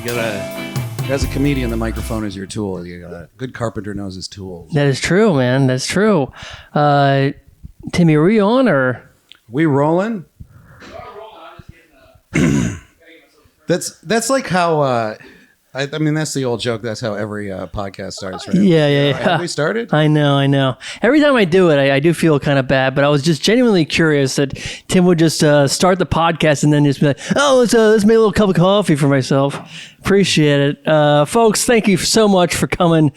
As a comedian, the microphone is your tool. A good carpenter knows his tools. That is true, man. That's true. Timmy, are we on or? We rolling? That's like how. I mean, that's the old joke. That's how every podcast starts, right? Yeah. Have we started? I know. Every time I do it, I do feel kind of bad, but I was just genuinely curious that Tim would just start the podcast and then just be like, oh, let's make a little cup of coffee for myself. Appreciate it. Folks, thank you so much for coming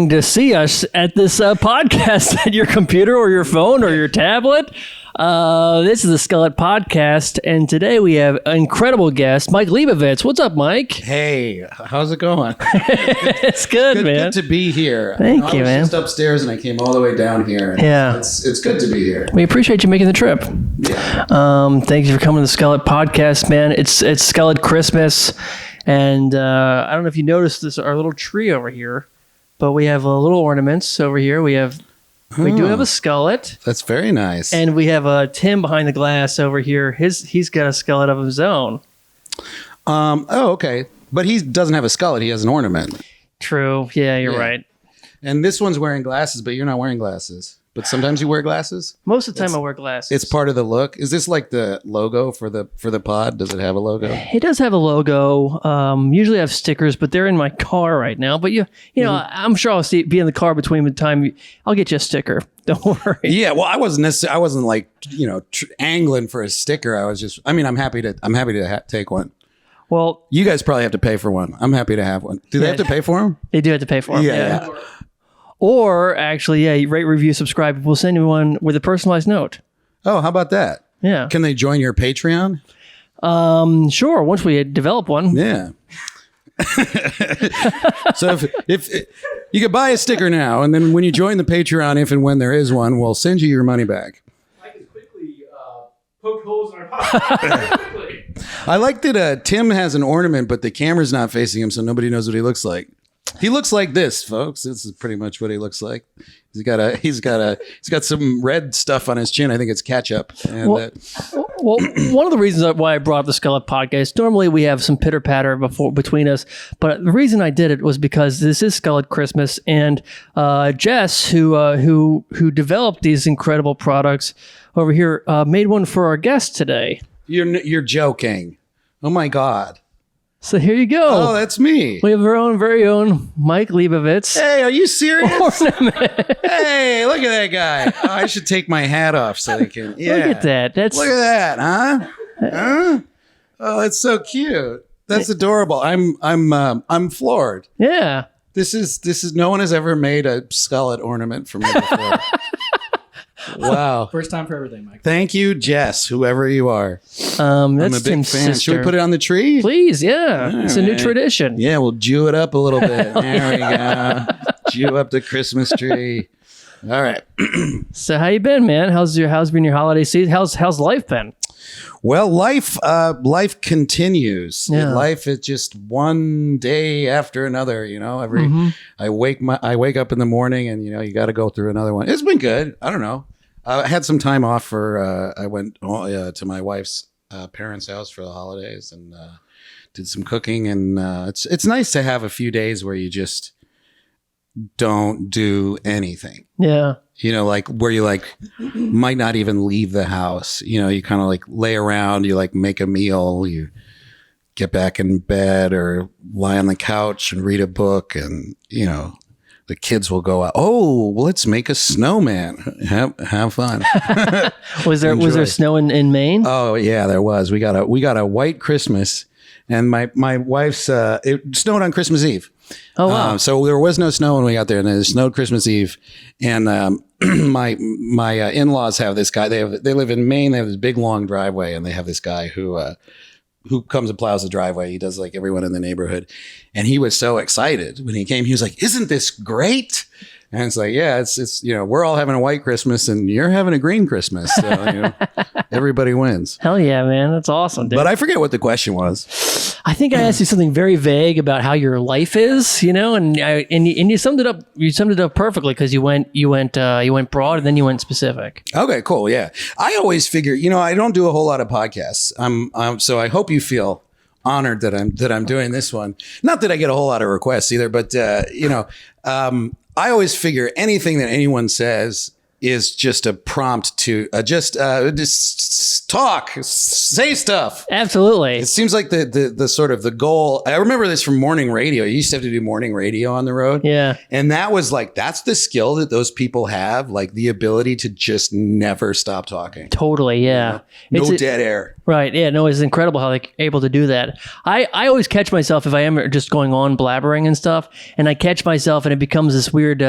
to see us at this podcast at your computer or your phone or your tablet. This is the Skullet podcast, and today we have an incredible guest, Mike Lebovitz. What's up, Mike? Hey, how's it going? It's good, man. Good to be here. Thank you, man. I was just upstairs, and I came all the way down here. And yeah. It's good to be here. We appreciate you making the trip. Yeah. Thank you for coming to the Skullet podcast, man. It's Skullet Christmas, and I don't know if you noticed this, our little tree over here, but we have little ornaments over here. We do have a Skullet. That's very nice. And we have Tim behind the glass over here. He's got a Skullet of his own. Okay. But he doesn't have a Skullet. He has an ornament. True. Yeah, you're right. And this one's wearing glasses, but you're not wearing glasses. But sometimes you wear glasses? Most of the time I wear glasses. It's part of the look. Is this like the logo for the pod? Does it have a logo? It does have a logo. Usually I have stickers, but they're in my car right now. But you know, I'm sure I'll be in the car between the time. I'll get you a sticker. Don't worry. Yeah, well, I wasn't like angling for a sticker. I'm happy to take one. Well, you guys probably have to pay for one. I'm happy to have one. Do they have to pay for them? They do have to pay for them. Yeah. Or actually, rate, review, subscribe. We'll send you one with a personalized note. Oh, how about that? Yeah. Can they join your Patreon? Sure. Once we develop one. Yeah. So if you could buy a sticker now, and then when you join the Patreon, if and when there is one, we'll send you your money back. I can quickly poke holes in our pockets. I like that Tim has an ornament, but the camera's not facing him, so nobody knows what he looks like. He looks like this, folks. This is pretty much what he looks like. He's got some red stuff on his chin. I think it's ketchup. And well, one of the reasons why I brought up the Skullet podcast, normally we have some pitter patter between us, but the reason I did it was because this is Skullet Christmas, and Jess, who developed these incredible products over here, made one for our guest today. You're joking. Oh my God. So here you go. Oh, that's me. We have our very own Mike Lebovitz. Hey, are you serious? Ornament. Hey, look at that guy. Oh, I should take my hat off so they can. Yeah. Look at that. Look at that, huh? Oh, that's so cute. That's adorable. I'm floored. Yeah. This is no one has ever made a Skullet ornament for me before. Wow. First time for everything, Mike. Thank you, Jess, whoever you are. That's I'm a big Tim's fan. sister. Should we put it on the tree? Please, yeah. All it's a new right. tradition. Yeah, we'll Jew it up a little bit. There we go. Jew up the Christmas tree. All right. So how you been, man? How's been your holiday season? How's life been? Well, life continues. Yeah. Life is just one day after another. I wake up in the morning, and you got to go through another one. It's been good. I don't know. I had some time off I went to my wife's parents' house for the holidays and did some cooking, and it's nice to have a few days where you just don't do anything. Yeah. Like where you might not even leave the house. You kind of lay around, you make a meal, you get back in bed or lie on the couch and read a book, and the kids will go out. Oh, well, let's make a snowman. Have fun. Was there snow in Maine? Oh yeah, there was. We got a white Christmas, and my wife's it snowed on Christmas Eve. Oh wow! So there was no snow when we got there, and it snowed Christmas Eve. And my in-laws have this guy. They live in Maine. They have this big long driveway, and they have this guy who comes and plows the driveway. He does like everyone in the neighborhood. And he was so excited when he came. He was like, "Isn't this great?" And it's like, yeah, it's we're all having a white Christmas and you're having a green Christmas. So, everybody wins. Hell yeah, man. That's awesome, dude. But I forget what the question was. I think I asked you something very vague about how your life is, and you summed it up. You summed it up perfectly because you went broad and then you went specific. Okay, cool. Yeah. I always figure, I don't do a whole lot of podcasts. So I hope you feel honored that I'm doing this one. Not that I get a whole lot of requests either, but I always figure anything that anyone says is just a prompt to just talk, say stuff. Absolutely. It seems like the sort of the goal. I remember this from morning radio. You used to have to do morning radio on the road. Yeah. And that was like, that's the skill that those people have, like the ability to just never stop talking. Totally. Yeah. No dead air. Right. Yeah. No, it's incredible how they're able to do that. I always catch myself if I am just going on blabbering and stuff, and I catch myself and it becomes this weird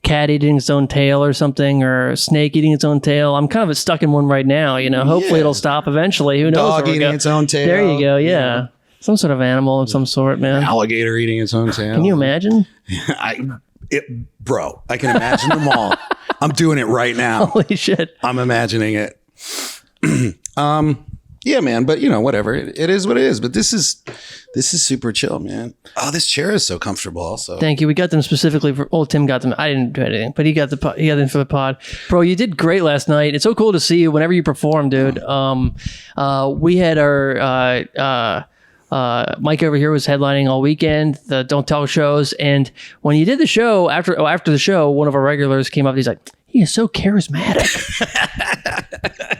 cat eating its own tail or something, or snake eating its own tail. I'm kind of stuck in one right now, hopefully it'll stop eventually. Who knows? Dog eating its own tail. There you go. Yeah. Some sort of animal of some sort, man. Alligator eating its own tail. Can you imagine? Bro, I can imagine them all. I'm doing it right now. Holy shit. I'm imagining it. Yeah, man, but whatever. It is what it is. But this is super chill, man. Oh, this chair is so comfortable also. Thank you. We got them specifically for Tim got them. I didn't do anything, but he got them for the pod. Bro, you did great last night. It's so cool to see you whenever you perform, dude. We had our Mike over here was headlining all weekend, the Don't Tell shows, and when you did the show, after the show, one of our regulars came up and he's like, he is so charismatic.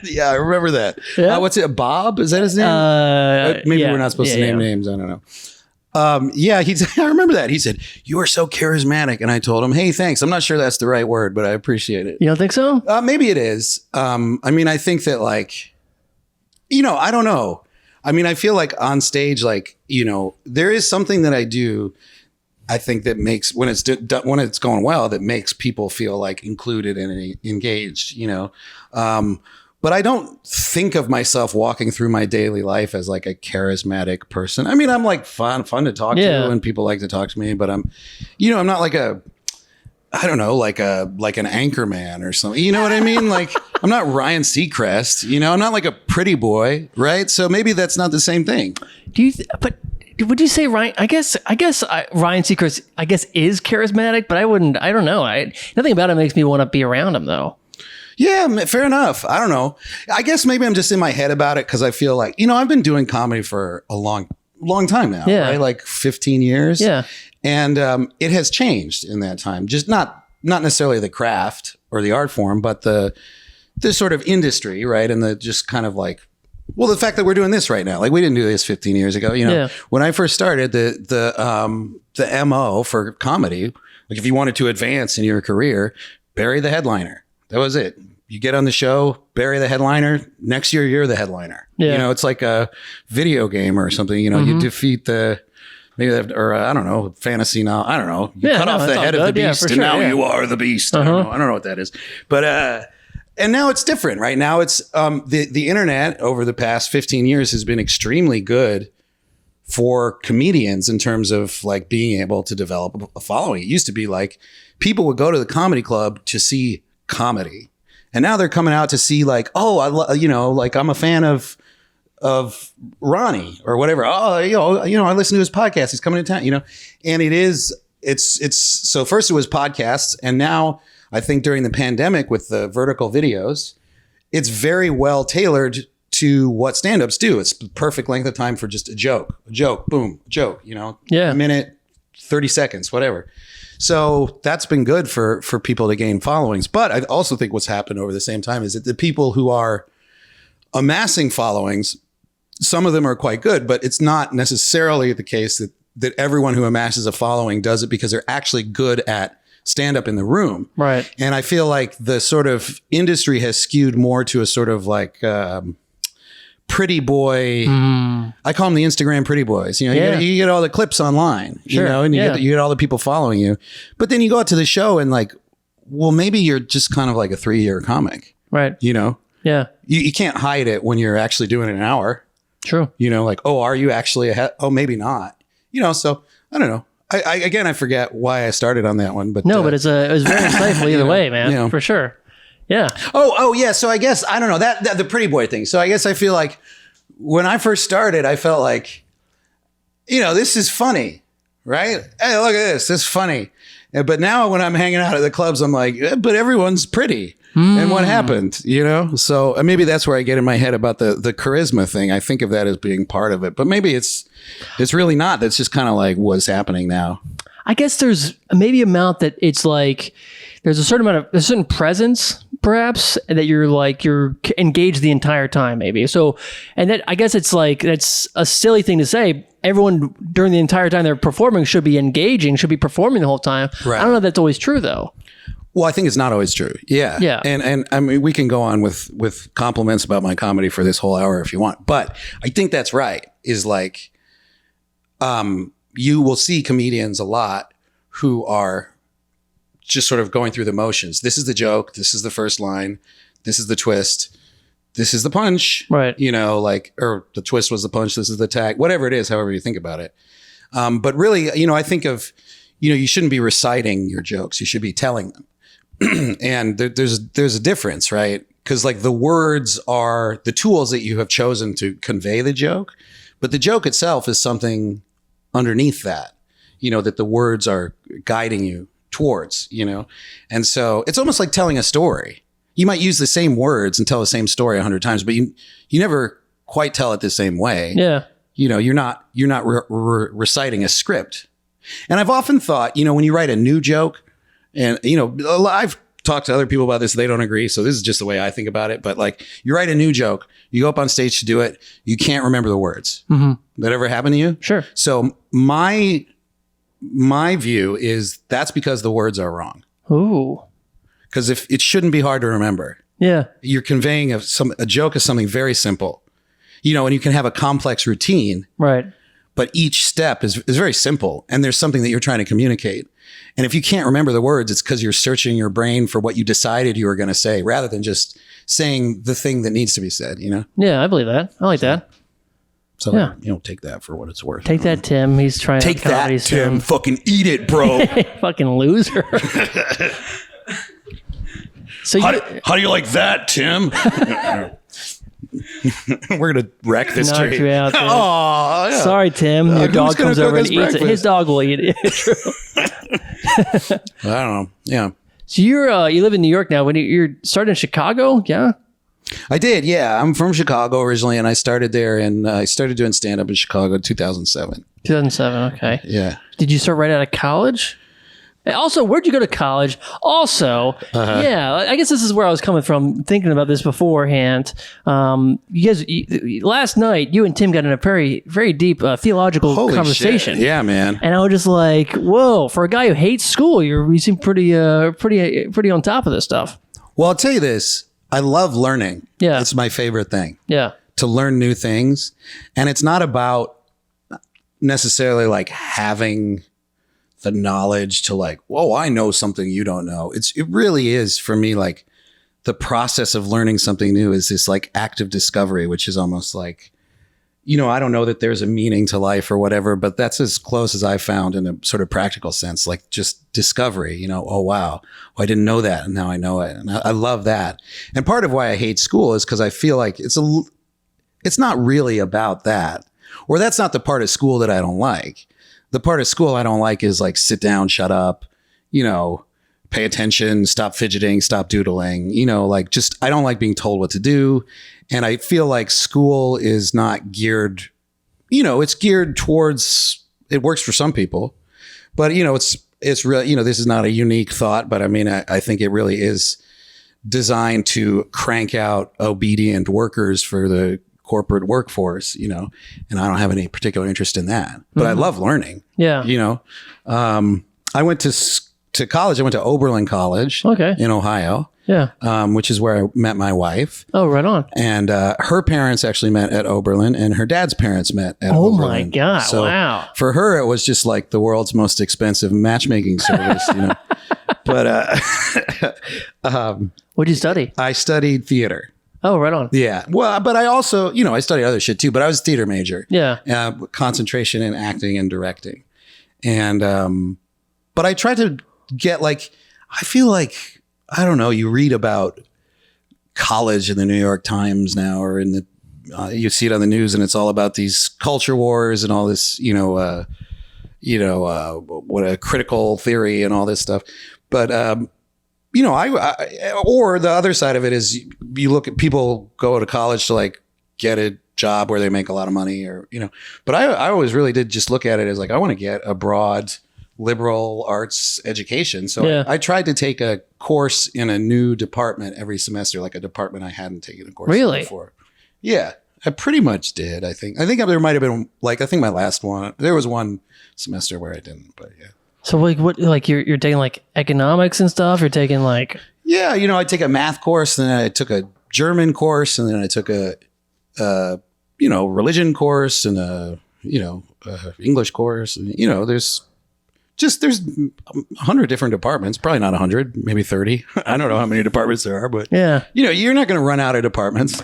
Yeah, I remember that. Yeah. What's it? Bob? Is that his name? Maybe we're not supposed to name names. I don't know. Yeah, I remember that. He said, "You are so charismatic," and I told him, "Hey, thanks. I'm not sure that's the right word, but I appreciate it." You don't think so? Maybe it is. I mean, I think that like, I don't know. I mean, I feel like on stage, like, there is something that I do. I think that makes when it's going well, that makes people feel like included and engaged, but I don't think of myself walking through my daily life as like a charismatic person. I mean, I'm like fun to talk to, and people like to talk to me, but I'm not like I don't know, like an anchor man or something. You know what I mean? Like, I'm not Ryan Seacrest, I'm not like a pretty boy, right? So maybe that's not the same thing. But would you say Ryan? I guess Ryan Seacrest, is charismatic, but I don't know. Nothing about it makes me want to be around him, though. Yeah, fair enough. I don't know. I guess maybe I'm just in my head about it because I feel like, I've been doing comedy for a long time now, right? Like 15 years. Yeah. And it has changed in that time. Just not necessarily the craft or the art form, but the sort of industry, right? And the just kind of like, well, the fact that we're doing this right now, like we didn't do this 15 years ago. When I first started, the MO for comedy, like if you wanted to advance in your career, bury the headliner. That was it. You get on the show, bury the headliner. Next year, you're the headliner. Yeah. It's like a video game or something. You defeat I don't know, fantasy now. I don't know. You cut off the head of the beast, and now you are the beast. I don't know what that is, but and now it's different, right? Now it's the internet over the past 15 years has been extremely good for comedians in terms of like being able to develop a following. It used to be like people would go to the comedy club to see comedy, and now they're coming out to see like, like I'm a fan of Ronnie or whatever. Oh, I listen to his podcast. He's coming to town, and it's so first it was podcasts. And now I think during the pandemic with the vertical videos, it's very well tailored to what stand-ups do. It's the perfect length of time for just a joke, boom, joke, a minute, 30 seconds, whatever. So that's been good for people to gain followings. But I also think what's happened over the same time is that the people who are amassing followings, some of them are quite good, but it's not necessarily the case that everyone who amasses a following does it because they're actually good at stand up in the room. Right. And I feel like the sort of industry has skewed more to a sort of like pretty boy. I call them the Instagram pretty boys. You get all the clips online, and you get all the people following you. But then you go out to the show and like, well, maybe you're just kind of like a 3-year comic. Right. Yeah. You can't hide it when you're actually doing an hour. True. Like, oh, are you actually ahead? Oh, maybe not. So I don't know. I forget why I started on that one, but no, but it was very insightful either way, man, for sure. Yeah. Oh, yeah. So I guess, I don't know that the pretty boy thing. So I guess I feel like when I first started, I felt like, this is funny, right? Hey, look at this. This is funny. But now when I'm hanging out at the clubs, I'm like, but everyone's pretty. And what happened, you know? So maybe that's where I get in my head about the charisma thing. I think of that as being part of it, but maybe it's really not. That's just kind of like what's happening now. I guess there's maybe amount that it's like there's a certain presence perhaps that you're engaged the entire time maybe. So, and that I guess it's like that's a silly thing to say. Everyone during the entire time they're performing should be engaging, should be performing the whole time. Right. I don't know if that's always true though. Well, I think it's not always true. Yeah. Yeah. And I mean, we can go on with compliments about my comedy for this whole hour if you want, but I think that's right. Is like, you will see comedians a lot who are just sort of going through the motions. This is the joke. This is the first line. This is the twist. This is the punch. Right. You know, like, or the twist was the punch. This is the tag, whatever it is, however you think about it. But really, you know, I think of, you know, you shouldn't be reciting your jokes. You should be telling them. And there's a difference, right? Because like the words are the tools that you have chosen to convey the joke, but the joke itself is something underneath that, you know, that the words are guiding you towards, you know? And so it's almost like telling a story. You might use the same words and tell the same story 100 times, but you never quite tell it the same way. Yeah. You know, you're not reciting a script. And I've often thought, you know, when you write a new joke, and, you know, I've talked to other people about this, they don't agree. So this is just the way I think about it. But like, you write a new joke, you go up on stage to do it, you can't remember the words. Mm-hmm. That ever happened to you? Sure. So my view is that's because the words are wrong. Ooh. Because if it shouldn't be hard to remember. Yeah. You're conveying a joke is something very simple, you know, and you can have a complex routine. Right. But each step is very simple, and there's something that you're trying to communicate. And if you can't remember the words, it's because you're searching your brain for what you decided you were going to say, rather than just saying the thing that needs to be said, you know? Yeah, I believe that. I like that. So, Yeah. you know, take that for what it's worth. Take that, Tim. He's trying Take to that, Tim. Fucking eat it, bro. Fucking loser. So how do you like that, Tim? We're going to wreck this knock tree. you out, Tim. Oh, yeah. Sorry, Tim. Your who's dog gonna comes over cook and us eats it. breakfast? His dog will eat it. True. I don't know. Yeah. So you live in New York now. When you're starting in Chicago, yeah? I did. Yeah. I'm from Chicago originally, and I started there, and I started doing stand-up in Chicago in 2007. 2007. Okay. Yeah. Did you start right out of college? And also, where'd you go to college? Also, yeah, I guess this is where I was coming from, thinking about this beforehand. You guys, last night, you and Tim got in a very, very deep theological Holy conversation. shit. Yeah, man. And I was just like, whoa, for a guy who hates school, you seem pretty on top of this stuff. Well, I'll tell you this. I love learning. Yeah. It's my favorite thing. Yeah. To learn new things. And it's not about necessarily like having the knowledge to like, whoa, I know something you don't know. It really is for me, like the process of learning something new is this like active discovery, which is almost like, you know, I don't know that there's a meaning to life or whatever, but that's as close as I found in a sort of practical sense, like just discovery, you know, oh, wow, I didn't know that. And now I know it. And I love that. And part of why I hate school is because I feel like it's not really about that, or that's not the part of school that I don't like. The part of school I don't like is like, sit down, shut up, you know, pay attention, stop fidgeting, stop doodling, you know, like just, I don't like being told what to do. And I feel like school is not geared, you know, it's geared towards, it works for some people, but you know, it's really, you know, this is not a unique thought, but I mean, I think it really is designed to crank out obedient workers for the corporate workforce, you know, and I don't have any particular interest in that, but I love learning. Yeah. You know, I went to college. I went to Oberlin College in Ohio. Yeah. Which is where I met my wife. Oh, right on. And her parents actually met at Oberlin, and her dad's parents met at Oberlin. Oh my God. So wow. For her, it was just like the world's most expensive matchmaking service, you know. But What'd you study? I studied theater. Oh, right on. Yeah. Well, but I also, you know, I studied other shit too, but I was a theater major. Yeah. Concentration in acting and directing. And, but I tried to get like, I feel like, I don't know, you read about college in the New York Times now, or in the, you see it on the news, and it's all about these culture wars and all this, what a critical theory and all this stuff. But, you know, or the other side of it is you look at people go to college to like get a job where they make a lot of money, or, you know, but I always really did just look at it as like, I want to get a broad liberal arts education. So I tried to take a course in a new department every semester, like a department I hadn't taken a course in before. Yeah, I pretty much did. I think there might've been like, I think my last one, there was one semester where I didn't, but yeah. So like what, like you're taking like economics and stuff? You're taking like... Yeah, you know, I take a math course, and then I took a German course, and then I took a you know, religion course, and a, you know, English course. And, you know, there's 100 different departments, probably not 100, maybe 30. I don't know how many departments there are, but yeah, you know, you're not going to run out of departments.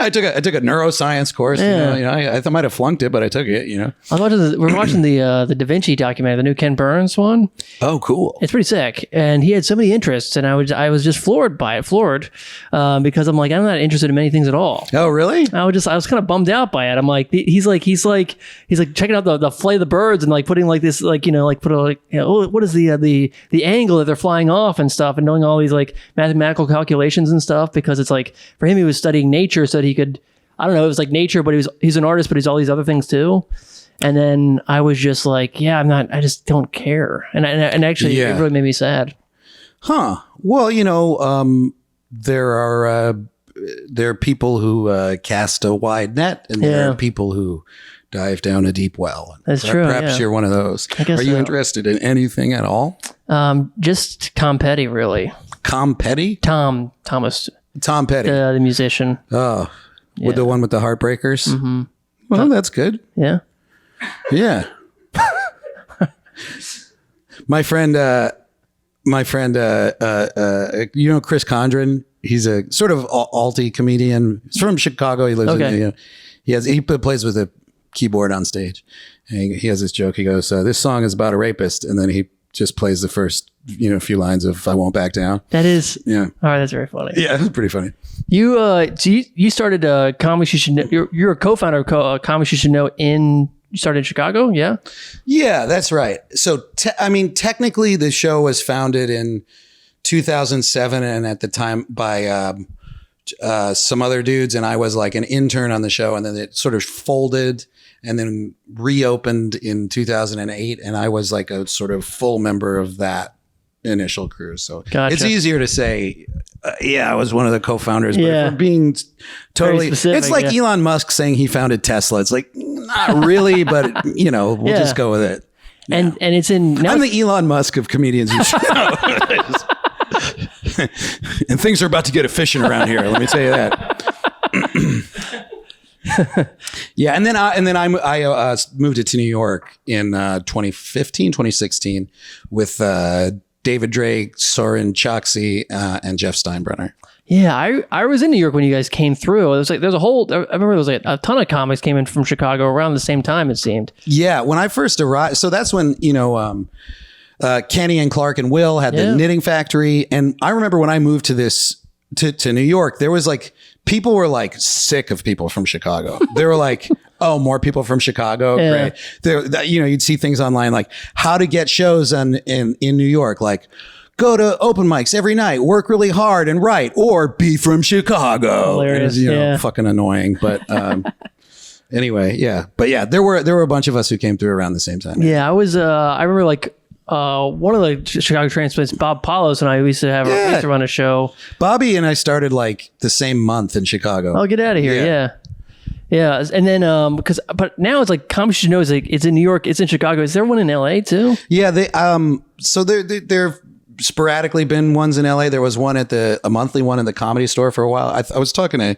I took a neuroscience course. Yeah. You know, I might have flunked it, but I took it. You know, we're watching the Da Vinci documentary, the new Ken Burns one. Oh, cool! It's pretty sick, and he had so many interests, and I was just floored because I'm like, I'm not interested in many things at all. Oh, really? I was kind of bummed out by it. I'm like, he's like checking out the flight of the birds and like putting like this, like, you know, like put a, like, you know, oh, what is the angle that they're flying off and stuff, and doing all these like mathematical calculations and stuff, because it's like, for him, he was studying nature so that he could, I don't know, it was like nature, but he's an artist, but he's all these other things too. And then I was just like, yeah, I just don't care. And actually, it really made me sad. Huh. Well, you know, there are people who cast a wide net, and there are people who dive down a deep well. That's true. Perhaps you're one of those. Are you interested in anything at all? Just Tom Petty, really. Tom Petty? Tom Petty. The musician. Oh, with the one with the Heartbreakers? Mm-hmm. Well, that's good. Yeah. Yeah. My friend, you know, Chris Condren, he's a sort of alty comedian. He's from Chicago. He lives in, he plays with a keyboard on stage. And he has this joke. He goes, this song is about a rapist. And then he just plays the first, you know, few lines of I Won't Back Down. That is. Yeah. All right. That's very funny. Yeah. It's pretty funny. You started Comics You Should Know. You're a co-founder of Comics You Should Know you started in Chicago, yeah? Yeah, that's right. So, technically the show was founded in 2007, and at the time by some other dudes, and I was like an intern on the show, and then it sort of folded and then reopened in 2008, and I was like a sort of full member of that initial crew. So It's easier to say, I was one of the co-founders, but if we're being totally specific, it's like Elon Musk saying he founded Tesla. It's like, not really, but you know, we'll just go with it. And it's in, now I'm the Elon Musk of comedians. You should know. And things are about to get efficient around here. Let me tell you that. Yeah. And then I moved to New York in 2016 with David Drake, Soren Choksi, and Jeff Steinbrenner. Yeah, I was in New York when you guys came through. It was like I remember there was like a ton of comics came in from Chicago around the same time, it seemed. Yeah, when I first arrived, so that's when, you know, Kenny and Clark and Will had the Knitting Factory, and I remember when I moved to New York, there was like, people were like sick of people from Chicago. They were like, oh, more people from Chicago. Great. You know, you'd see things online like how to get shows in New York, like go to open mics every night, work really hard and write, or be from Chicago. Hilarious. You know, fucking annoying. But anyway, yeah. But yeah, there were a bunch of us who came through around the same time. Yeah, I remember like one of the Chicago transplants, Bob Paulos, and I used to we used to run a show. Bobby and I started like the same month in Chicago. Oh, get out of here! Yeah. And then but now it's like Comics You Should Know is like it's in New York, it's in Chicago. Is there one in LA too? Yeah, so there sporadically been ones in LA. There was one a monthly one in the Comedy Store for a while. I was talking to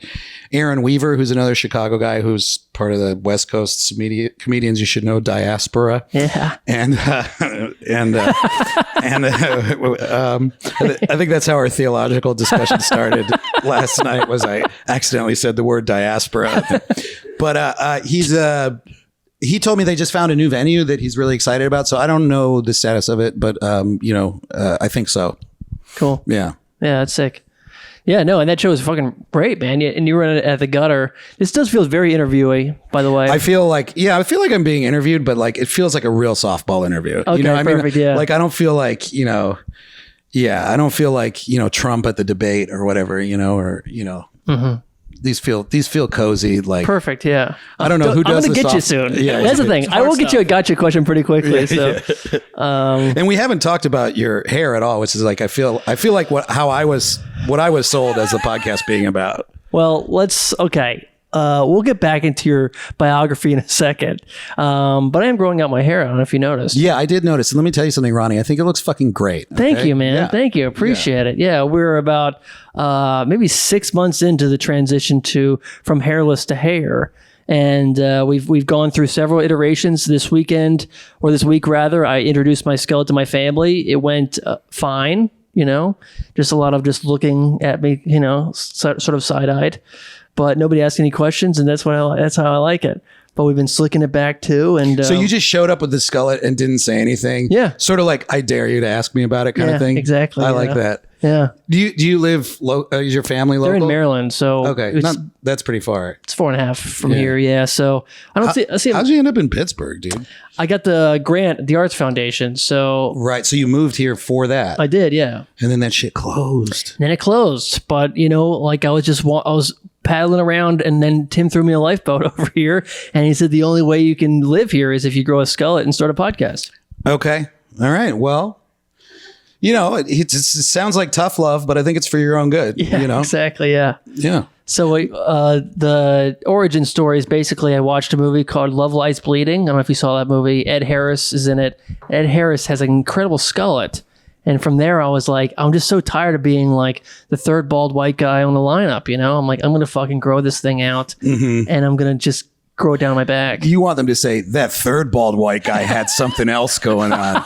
Aaron Weaver, who's another Chicago guy who's part of the West Coast's Comedians You Should Know diaspora. Yeah. And I think that's how our theological discussion started last night, was I accidentally said the word diaspora. But he told me they just found a new venue that he's really excited about. So I don't know the status of it, but I think so. Cool. Yeah. Yeah, that's sick. Yeah, no, and that show was fucking great, man. And you were at the Gutter. This does feel very interviewy, by the way. I feel like I'm being interviewed, but like it feels like a real softball interview. Okay, you know what perfect, I mean? yeah. Like I don't feel like, you know, Yeah, I don't feel like, Trump at the debate or whatever, or, these feel cozy. Like, Perfect. Yeah. I don't know who does I'm going to get you soon. Yeah, that's the thing. I will get you a gotcha question pretty quickly. And we haven't talked about your hair at all, which is like, I feel like what I was sold as the podcast being about. Well, okay. We'll get back into your biography in a second. But I am growing out my hair. I don't know if you noticed. Yeah, I did notice. And let me tell you something, Ronnie. I think it looks fucking great. Thank you, man. Yeah. Thank you. Appreciate it. Yeah, we're about maybe 6 months into the transition from hairless to hair. And we've gone through several iterations this weekend, or this week rather. I introduced my Skullet to my family. It went fine, just a lot of just looking at me, sort of side-eyed. But nobody asked any questions, and that's how I like it. But we've been slicking it back too. And so you just showed up with the Skullet and didn't say anything. Yeah, sort of like I dare you to ask me about it kind of thing. Exactly. I like that. Yeah. Do you live? Is your family local? They're in Maryland, so okay, that's pretty far. It's 4.5 from here. Yeah. So I don't see. How'd you end up in Pittsburgh, dude? I got the grant at the Arts Foundation. So right. So you moved here for that. I did. Yeah. And then that shit closed. Then it closed, but like I was paddling around, and then Tim threw me a lifeboat over here, and he said the only way you can live here is if you grow a Skullet and start a podcast. Okay. All right. Well, it sounds like tough love, but I think it's for your own good. Yeah, exactly. Yeah. Yeah. So the origin story is basically I watched a movie called Love Lies Bleeding. I don't know if you saw that movie. Ed Harris is in it. Ed Harris has an incredible Skullet. And from there, I was like, I'm just so tired of being like the third bald white guy on the lineup. I'm like, I'm going to fucking grow this thing out, and I'm going to just grow it down my back. You want them to say that third bald white guy had something else going on.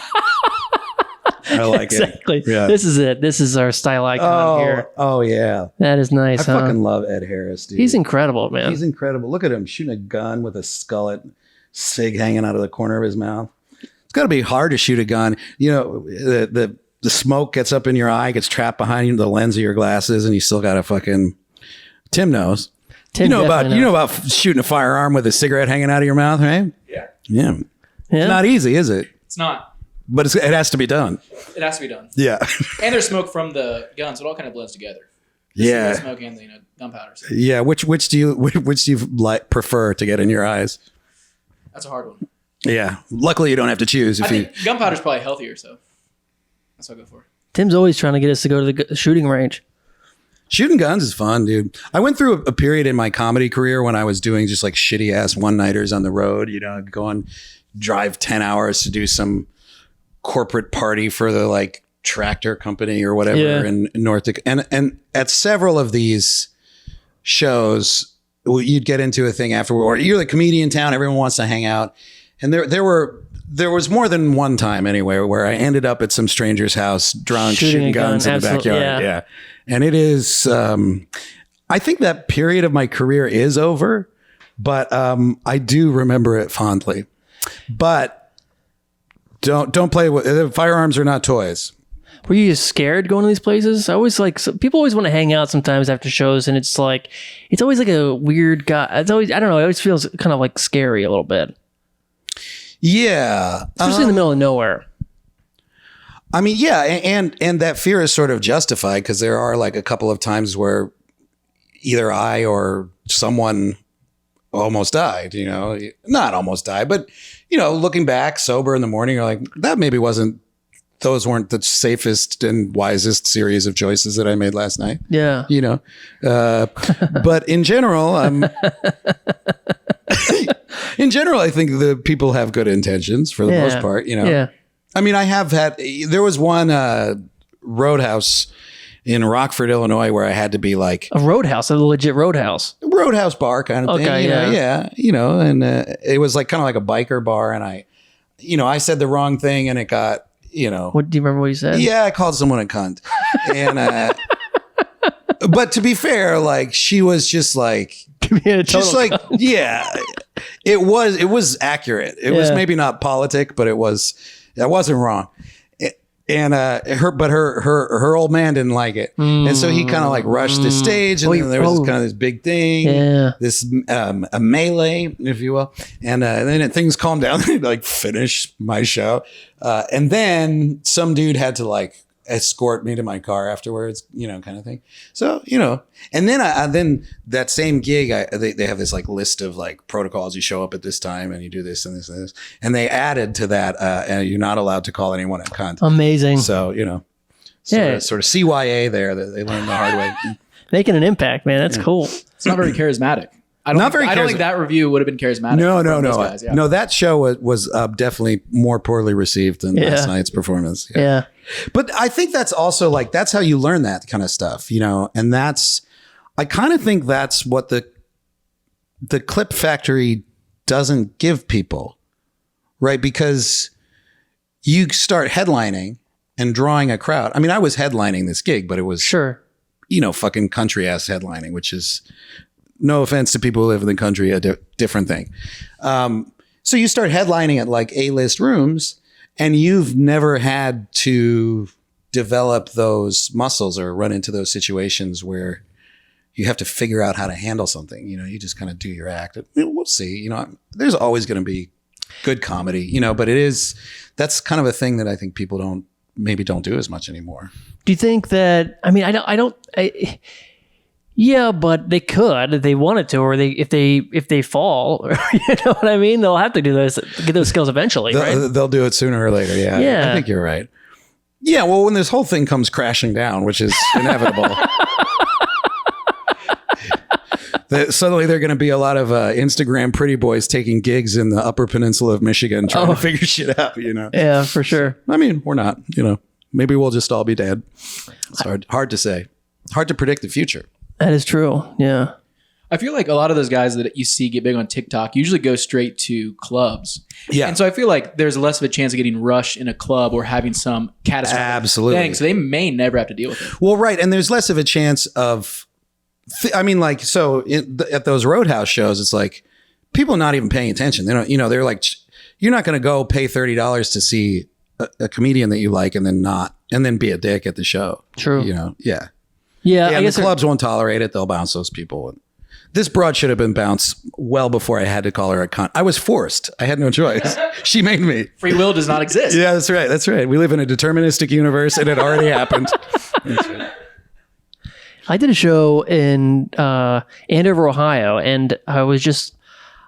I like exactly. it. Yeah. This is it. This is our style icon here. Oh, yeah. That is nice. I fucking love Ed Harris, dude. He's incredible, man. He's incredible. Look at him shooting a gun with a Skullet, cig hanging out of the corner of his mouth. It's got to be hard to shoot a gun. The smoke gets up in your eye, gets trapped behind the lens of your glasses, and you still got to fucking. Tim knows. You know about shooting a firearm with a cigarette hanging out of your mouth, right? Yeah. Yeah. It's not easy, is it? It's not. But it has to be done. It has to be done. Yeah. And there's smoke from the guns. It all kind of blends together. Yeah. The smoke and the gunpowder. So. Yeah. Which do you prefer to get in your eyes? That's a hard one. Yeah. Luckily, you don't have to choose. I think gunpowder's probably healthier, so that's what I'll go for. Tim's always trying to get us to go to the shooting range. Shooting guns is fun, dude. I went through a period in my comedy career when I was doing just like shitty ass one-nighters on the road, drive 10 hours to do some corporate party for the like tractor company or whatever in North Dakota. And at several of these shows, you'd get into a thing afterward, or you're the comedian in town, everyone wants to hang out. And there was more than one time anyway where I ended up at some stranger's house drunk, shooting guns in the backyard. Yeah. And it is, I think that period of my career is over, but I do remember it fondly. But don't play with firearms are not toys. Were you just scared going to these places? I always people always want to hang out sometimes after shows, and it's always like a weird guy. It's always, I don't know, it always feels kind of like scary a little bit. Yeah. Especially in the middle of nowhere. I mean, yeah. And that fear is sort of justified because there are like a couple of times where either I or someone almost died, not almost died, but, looking back sober in the morning, you're like, those weren't the safest and wisest series of choices that I made last night. Yeah. But in general, I think the people have good intentions for the most part, Yeah. I mean, there was one roadhouse in Rockford, Illinois, where I had to be like a roadhouse, a legit roadhouse bar kind of thing. And it was like kind of like a biker bar. And I said the wrong thing and it got, What do you remember what you said? Yeah, I called someone a cunt. And but to be fair, like she was just like yeah. It was accurate. It was maybe not politic, but it wasn't wrong. And her old man didn't like it, and so he kind of like rushed the stage, and then there was kind of this big thing, this a melee, if you will, and then things calmed down. They like finish my show, and then some dude had to like escort me to my car afterwards, kind of thing. So, and then then that same gig, they have this like list of like protocols. You show up at this time and you do this and this and this. And they added to that, and you're not allowed to call anyone a cunt. Amazing. So, sort of CYA there that they learned the hard way. Making an impact, man. That's cool. It's not very charismatic. I don't think that review would have been charismatic. No. Those guys, yeah. No, that show was definitely more poorly received than last night's performance. Yeah. But I think that's also like, that's how you learn that kind of stuff, and I kind of think that's what the Clip Factory doesn't give people, right? Because you start headlining and drawing a crowd. I mean, I was headlining this gig, but it was fucking country ass headlining, which is, no offense to people who live in the country, a different thing. So you start headlining at like A-list rooms, and you've never had to develop those muscles or run into those situations where you have to figure out how to handle something. You just kind of do your act. We'll see. There's always going to be good comedy, but that's kind of a thing that I think people don't do as much anymore. Do you think that? I mean, Yeah, but they could if they wanted to, or if they fall, you know what I mean? They'll have to do those, get those skills eventually, right? They'll do it sooner or later. Yeah. I think you're right. Yeah. Well, when this whole thing comes crashing down, which is inevitable, suddenly there are going to be a lot of Instagram pretty boys taking gigs in the Upper Peninsula of Michigan trying to figure shit out, Yeah, for sure. I mean, we're not, maybe we'll just all be dead. It's hard to say. Hard to predict the future. That is true. Yeah. I feel like a lot of those guys that you see get big on TikTok usually go straight to clubs. Yeah. And so I feel like there's less of a chance of getting rushed in a club or having some catastrophic thing. So they may never have to deal with it. Well, right. And there's less of a chance of, at those Roadhouse shows, it's like people not even paying attention. They don't, they're like, you're not going to go pay $30 to see a comedian that you like and then be a dick at the show. True. Yeah. Yeah, I guess the clubs won't tolerate it. They'll bounce those people. This broad should have been bounced well before I had to call her a cunt. I was forced. I had no choice. She made me. Free will does not exist. Yeah, that's right. That's right. We live in a deterministic universe, and it already happened. That's right. I did a show in Andover, Ohio, and I just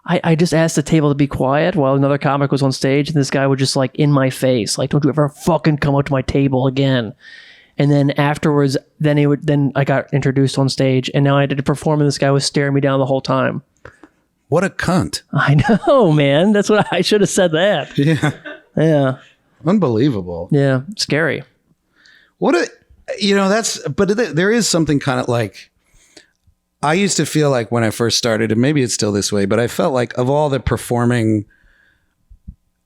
asked the table to be quiet while another comic was on stage, and this guy was just like in my face, like, "Don't you ever fucking come up to my table again." And then afterwards, then I got introduced on stage, and now I had to perform, and this guy was staring me down the whole time. What a cunt. I know, man. That's what I should have said that. Yeah. Yeah. Unbelievable. Yeah. Scary. But there is something kind of like, I used to feel like when I first started, and maybe it's still this way, but I felt like of all the performing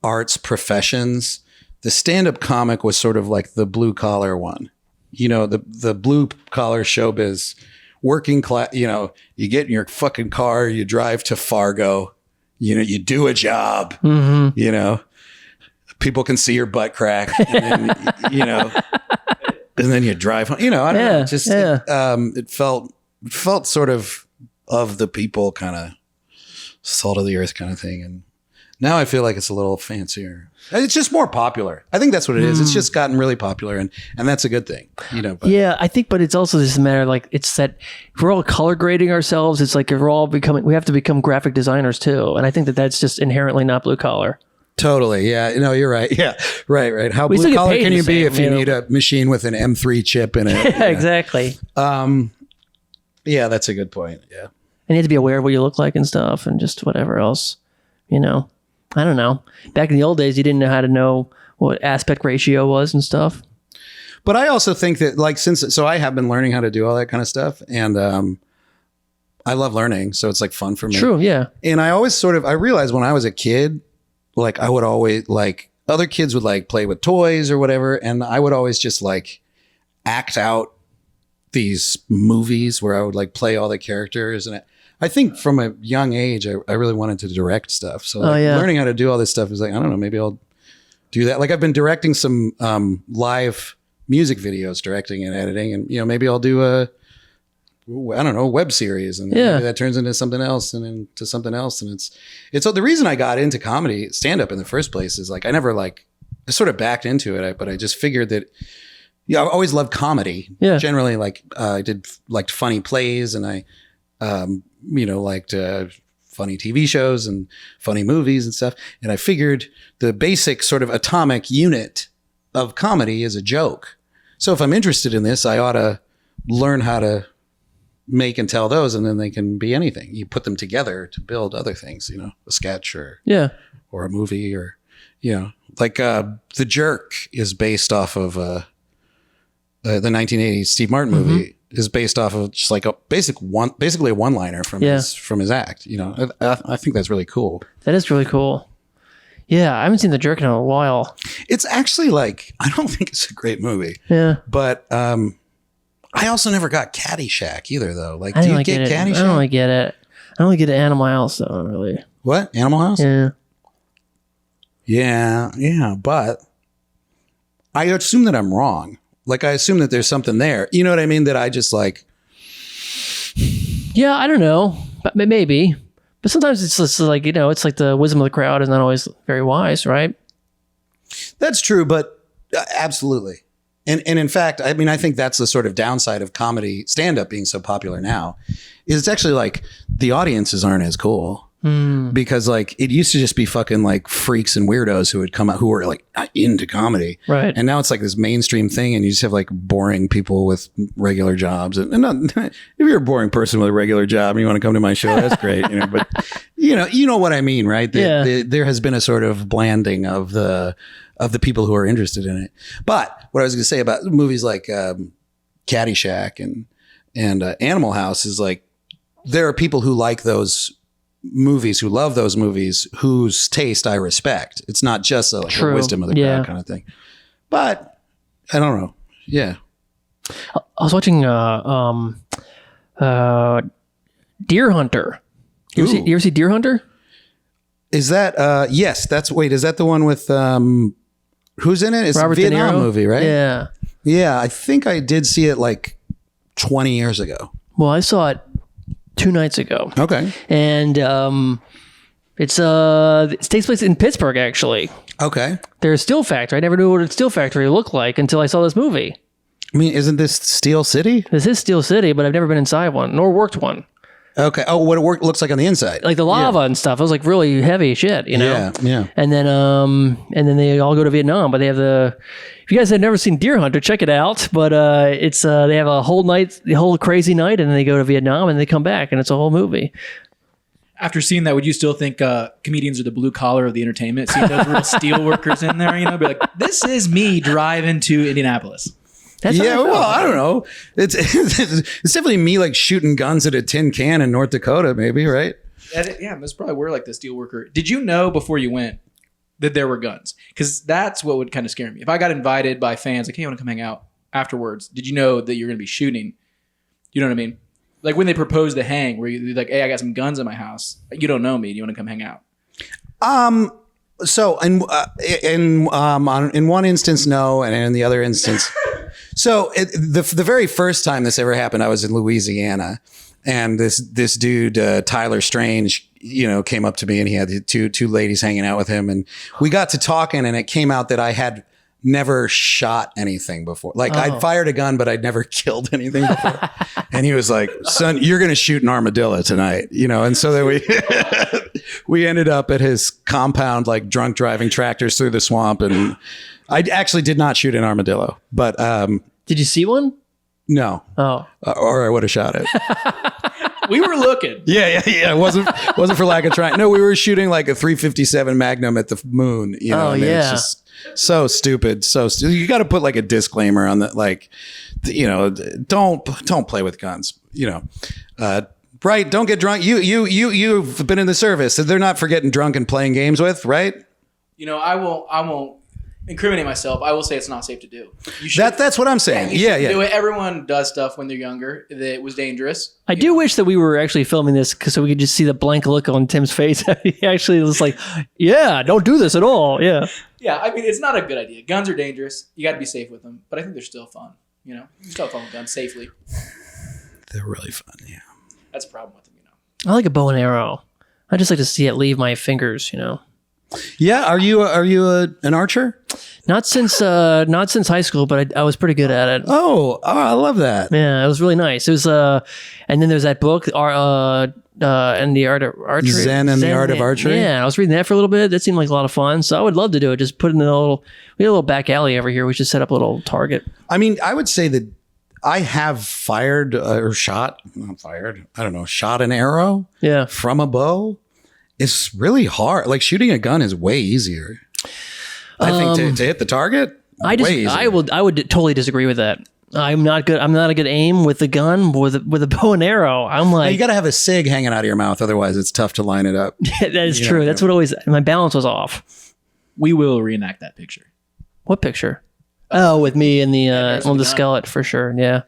arts professions, the stand-up comic was sort of like the blue collar one. The blue collar showbiz, working class, you get in your fucking car, you drive to Fargo, you do a job, people can see your butt crack, and then, and then you drive home, I don't know, just, it felt sort of the people kind of salt of the earth kind of thing. And now I feel like it's a little fancier. It's just more popular. I think that's what it is. It's just gotten really popular, and that's a good thing, But. Yeah, I think, but it's also just a matter of like, it's that if we're all color grading ourselves, it's like we have to become graphic designers too. And I think that's just inherently not blue collar. Totally. Yeah. No, you're right. Yeah. Right. How blue collar can you be if you need a machine with an M3 chip in it? Yeah, exactly. Yeah, that's a good point. Yeah. And you have to be aware of what you look like and stuff, and just whatever else, I don't know. Back in the old days, you didn't know how to know what aspect ratio was and stuff. But I also think that so I have been learning how to do all that kind of stuff, and I love learning. So it's like fun for me. True. Yeah. And I always I realized when I was a kid, like I would always other kids would like play with toys or whatever. And I would always just like act out these movies where I would like play all the characters. And I think from a young age, I really wanted to direct stuff. So learning how to do all this stuff is like, I don't know, maybe I'll do that. Like I've been directing some live music videos, directing and editing, and maybe I'll do a web series, and maybe that turns into something else and into something else. And it's the reason I got into comedy stand up in the first place is like, I never I sort of backed into it, but I just figured that Yeah, I've always loved comedy. Yeah. Generally, like I liked funny plays, and I, liked funny TV shows and funny movies and stuff. And I figured the basic sort of atomic unit of comedy is a joke. So if I'm interested in this, I ought to learn how to make and tell those, and then they can be anything. You put them together to build other things, a sketch or a movie, or like The Jerk is based off of the 1980s Steve Martin movie. Is based off of just like basically a one-liner from his act. I think that's really cool. That is really cool. Yeah, I haven't seen The Jerk in a while. It's actually like, I don't think it's a great movie. Yeah, but I also never got Caddyshack either, though. Like, do you get Caddyshack? I don't really get it. I only get Animal House, though. Really. What? Animal House? Yeah. Yeah, but I assume that I'm wrong. Like, I assume that there's something there. You know what I mean? That I just like. Yeah, I don't know, but maybe. But sometimes it's just like, it's like the wisdom of the crowd is not always very wise, right? That's true, but absolutely. And in fact, I mean, I think that's the sort of downside of comedy stand-up being so popular now, is it's actually like the audiences aren't as cool. Because like it used to just be fucking like freaks and weirdos who would come out who were like into comedy. Right. And now it's like this mainstream thing, and you just have like boring people with regular jobs. And not, if you're a boring person with a regular job and you want to come to my show, that's great. But you know what I mean, right? There has been a sort of blanding of the people who are interested in it. But what I was going to say about movies like Caddyshack and Animal House is like, there are people who like those movies, who love those movies, whose taste I respect. It's not just a wisdom of the crowd kind of thing. But I don't know. Yeah. I was watching Deer Hunter. You ever see Deer Hunter? Is that yes, is that the one with who's in it? It's Robert a Vietnam movie, right? Yeah. Yeah, I think I did see it like 20 years ago. Well, I saw it 2 nights ago. Okay. And it takes place in Pittsburgh, actually. Okay. There's a steel factory. I never knew what a steel factory looked like until I saw this movie. I mean, isn't this Steel City? This is Steel City, but I've never been inside one, nor worked one. Okay. Oh, what it looks like on the inside. Like the lava and stuff. It was like really heavy shit, Yeah, yeah. And then they all go to Vietnam, but they have if you guys have never seen Deer Hunter, check it out. But it's they have a whole crazy night, and then they go to Vietnam and they come back, and it's a whole movie. After seeing that, would you still think comedians are the blue collar of the entertainment? Seeing those real steel workers in there, be like, this is me driving to Indianapolis. I don't know. It's definitely me like shooting guns at a tin can in North Dakota, maybe, right? Yeah, that's probably where like the steel worker. Did you know before you went that there were guns? Because that's what would kind of scare me. If I got invited by fans, like, hey, I want to come hang out afterwards. Did you know that you're going to be shooting? You know what I mean? Like when they propose to hang, where you're like, hey, I got some guns in my house. You don't know me. Do you want to come hang out? So in one instance, no, and in the other instance. So the very first time this ever happened, I was in Louisiana, and this dude Tyler Strange, came up to me, and he had two ladies hanging out with him, and we got to talking, and it came out that I had never shot anything before. Like I'd fired a gun, but I'd never killed anything before. And he was like, "Son, you're going to shoot an armadillo tonight," And so then we ended up at his compound, like drunk driving tractors through the swamp, and I actually did not shoot an armadillo, but did you see one? No. Oh. Or I would have shot it. We were looking. Yeah. It wasn't for lack of trying. No, we were shooting like a 357 Magnum at the moon. It's just so stupid. You got to put like a disclaimer on that, like, don't play with guns. Right? Don't get drunk. You've been in the service, so they're not for getting drunk and playing games with, right? I won't incriminate myself. I will say it's not safe to do. That's what I'm saying. Yeah. Do it. Everyone does stuff when they're younger that was dangerous. I do wish that we were actually filming this so we could just see the blank look on Tim's face. He actually was like, yeah, don't do this at all. Yeah. Yeah. I mean, it's not a good idea. Guns are dangerous. You got to be safe with them, but I think they're still fun. You still have fun with guns safely. They're really fun. Yeah. That's a problem with them, I like a bow and arrow. I just like to see it leave my fingers, Yeah. Are you an archer? Not since high school, but I was pretty good at it. Oh, I love that. Yeah, it was really nice. It was and then there's that book, and the art of archery. Zen and the Art of Archery. Yeah, I was reading that for a little bit. That seemed like a lot of fun. So I would love to do it. Just put in we got a little back alley over here. We should set up a little target. I mean, I would say that I have fired or shot, not fired, I don't know, shot an arrow from a bow. It's really hard. Like shooting a gun is way easier. I think to hit the target, way easier. I would totally disagree with that. I'm not good. I'm not a good aim with the gun, with a bow and arrow. I'm like, you got to have a SIG hanging out of your mouth. Otherwise it's tough to line it up. That is true. That's what always, my balance was off. We will reenact that picture. What picture? Oh, with me and the Skullet for sure. Yeah.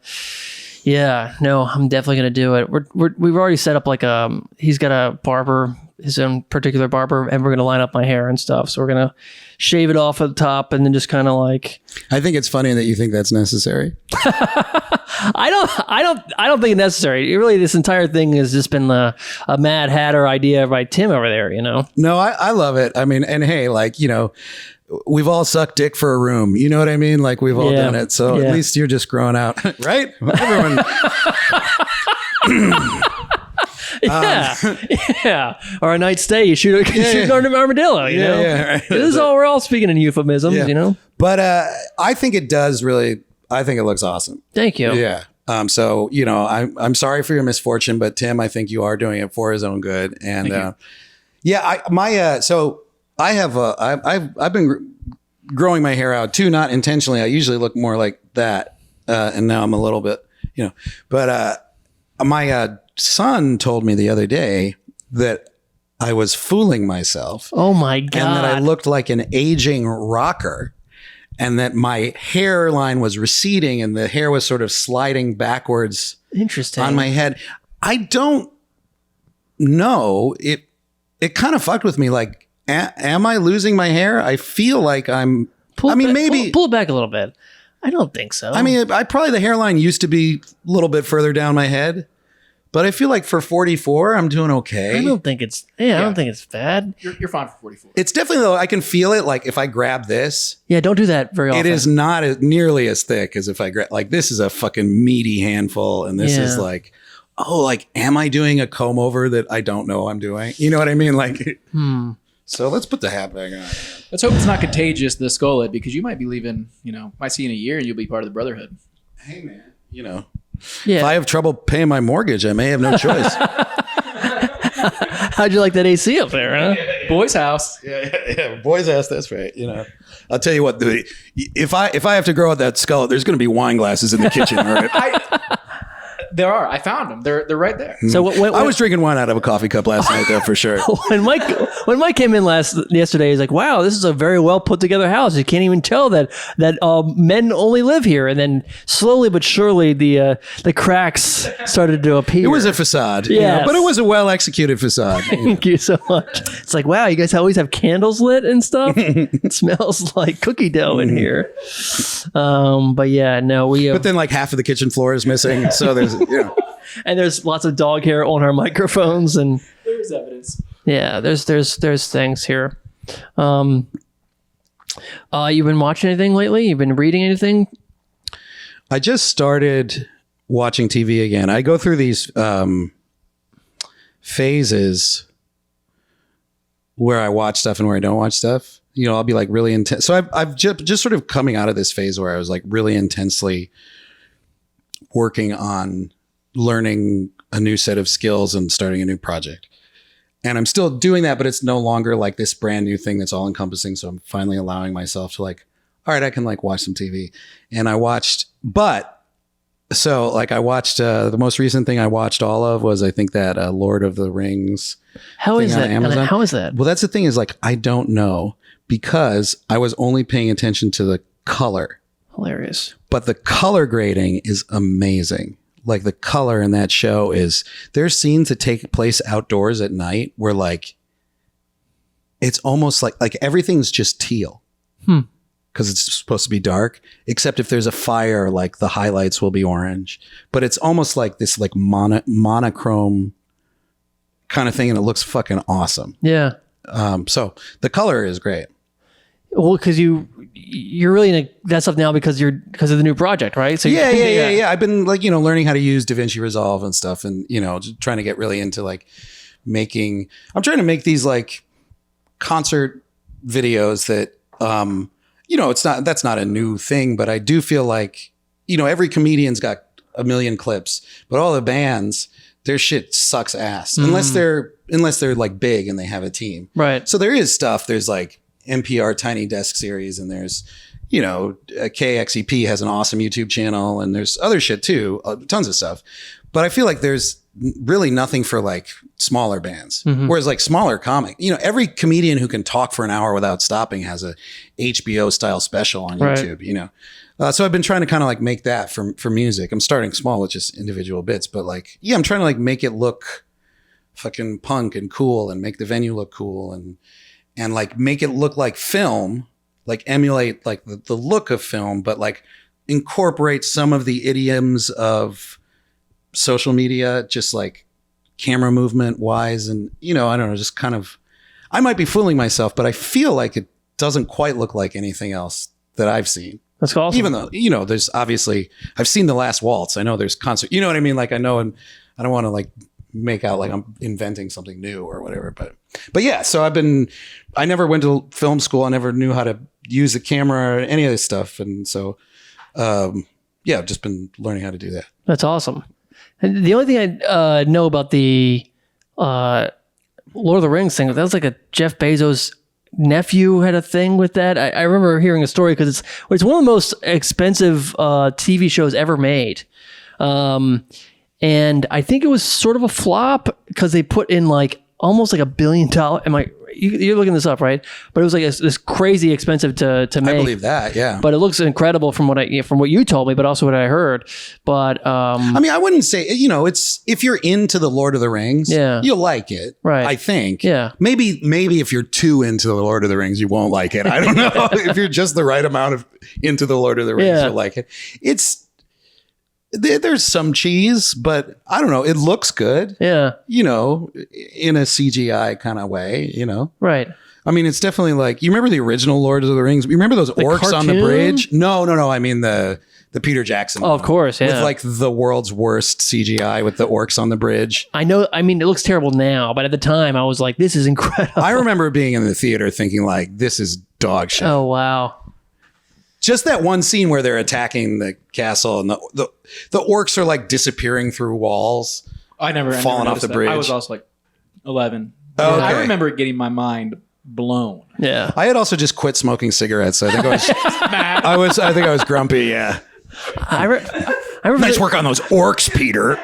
Yeah. No, I'm definitely going to do it. We've already set up like he's got a barber, his own particular barber, and we're going to line up my hair and stuff. So we're going to shave it off at the top and then just kind of like. I think it's funny that you think that's necessary. I don't think it's necessary. Really, this entire thing has just been a Mad Hatter idea by Tim over there, you know? No, I love it. I mean, and hey, like, you know, we've all sucked dick for a room. You know what I mean? Like we've all done it. So at least you're just growing out, right? Everyone. Yeah. Or a night stay, you shoot an armadillo, you know? Yeah, right. This is all, we're all speaking in euphemisms, you know? But I think it does really, I think it looks awesome. Thank you. Yeah. So, you know, I'm sorry for your misfortune, but Tim, I think you are doing it for his own good. And I've been growing my hair out too, not intentionally. I usually look more like that. And now I'm a little bit, you know, but my son told me the other day that I was fooling myself. Oh my God. And that I looked like an aging rocker and that my hairline was receding and the hair was sort of sliding backwards. Interesting. On my head. I don't know. It kind of fucked with me. Like, am I losing my hair? I feel like I'm, maybe pull it back a little bit. I don't think so. I mean, the hairline used to be a little bit further down my head. But I feel like for 44, I'm doing okay. I don't think it's bad. You're fine for 44. It's definitely, though, I can feel it. Like if I grab this. Yeah, don't do that very often. It is not nearly as thick as if I grab, like this is a fucking meaty handful. And this is like, am I doing a comb over that I don't know I'm doing? You know what I mean? Like, So let's put the hat back on. Let's hope it's not contagious, the Skullet, because you might be leaving, might see you in a year and you'll be part of the brotherhood. Hey, man, Yeah. If I have trouble paying my mortgage, I may have no choice. How'd you like that AC up there, huh? Boy's house. Yeah, boy's house. That's right. I'll tell you what. If I have to grow out that Skullet, there's going to be wine glasses in the kitchen. All right. There are. I found them. They're right there. So I was drinking wine out of a coffee cup last night, though, for sure. When Mike came in yesterday, he's like, "Wow, this is a very well put together house. You can't even tell that men only live here." And then slowly but surely, the cracks started to appear. It was a facade, but it was a well executed facade. Thank you so much. It's like, wow, you guys always have candles lit and stuff. It smells like cookie dough in here. But yeah, no, we. But then, like half of the kitchen floor is missing, so there's. And there's lots of dog hair on our microphones, and there's evidence. Yeah, there's things here. You've been watching anything lately? You've been reading anything? I just started watching TV again. I go through these phases where I watch stuff and where I don't watch stuff. I'll be like really intense. So I've just sort of coming out of this phase where I was like really intensely working on learning a new set of skills and starting a new project. And I'm still doing that, but it's no longer like this brand new thing that's all encompassing. So I'm finally allowing myself to like, all right, I can like watch some TV. And I watched, the most recent thing I watched all of was, I think that Lord of the Rings. How is that? Amazon. How is that? Well, that's the thing is like, I don't know because I was only paying attention to the color. Hilarious. But the color grading is amazing. Like the color in that show there's scenes that take place outdoors at night where like, it's almost like everything's just teal. Because it's supposed to be dark, except if there's a fire, like the highlights will be orange. But it's almost like this like monochrome kind of thing. And it looks fucking awesome. Yeah. So the color is great. Well, because you're really into that stuff now because of the new project, right? So Yeah. I've been like, learning how to use DaVinci Resolve and stuff, and just trying to get really into like I'm trying to make these like concert videos that that's not a new thing, but I do feel like every comedian's got a million clips, but all the bands, their shit sucks ass unless they're like big and they have a team, right? So there is stuff. There's like NPR Tiny Desk series, and there's KXEP has an awesome YouTube channel, and there's other shit too, tons of stuff. But I feel like there's really nothing for like smaller bands. Whereas like smaller comic, every comedian who can talk for an hour without stopping has a HBO style special on YouTube, so I've been trying to kind of like make that for music. I'm starting small with just individual bits, but like, I'm trying to like make it look fucking punk and cool, and make the venue look cool, and like make it look like film, like emulate like the look of film, but like incorporate some of the idioms of social media, just like camera movement wise. And, I don't know, just kind of, I might be fooling myself, but I feel like it doesn't quite look like anything else that I've seen. That's awesome. Even though, there's obviously, I've seen The Last Waltz. I know there's concert, you know what I mean? Like I know, and I don't want to like make out like I'm inventing something new or whatever, but yeah, so I never went to film school. I never knew how to use the camera or any of this stuff. And so, I've just been learning how to do that. That's awesome. And the only thing I know about the Lord of the Rings thing, that was like a Jeff Bezos nephew had a thing with that. I remember hearing a story because it's one of the most expensive TV shows ever made. And I think it was sort of a flop because they put in like almost like $1 billion. You're looking this up, right? But it was like this crazy expensive to make. I believe that, yeah. But it looks incredible from what you told me, but also what I heard. But I wouldn't say, it's if you're into the Lord of the Rings, you'll like it, right? I think, yeah. Maybe if you're too into the Lord of the Rings, you won't like it. I don't know. If you're just the right amount of into the Lord of the Rings, you'll like it. There's some cheese, but I don't know. It looks good. Yeah. In a CGI kind of way, Right. I mean, it's definitely like, you remember the original Lord of the Rings? You remember those orcs cartoon? on the bridge? No. I mean the Peter Jackson. Oh, of course. Yeah. With like the world's worst CGI with the orcs on the bridge. I know. I mean, it looks terrible now, but at the time I was like, this is incredible. I remember being in the theater thinking like, this is dog shit. Oh, wow. Just that one scene where they're attacking the castle and the orcs are like disappearing through walls. I never falling off the bridge. I was also like 11. Oh, okay. I remember getting my mind blown. Yeah. I had also just quit smoking cigarettes. So I think I was grumpy. Yeah. I remember Nice work on those orcs, Peter.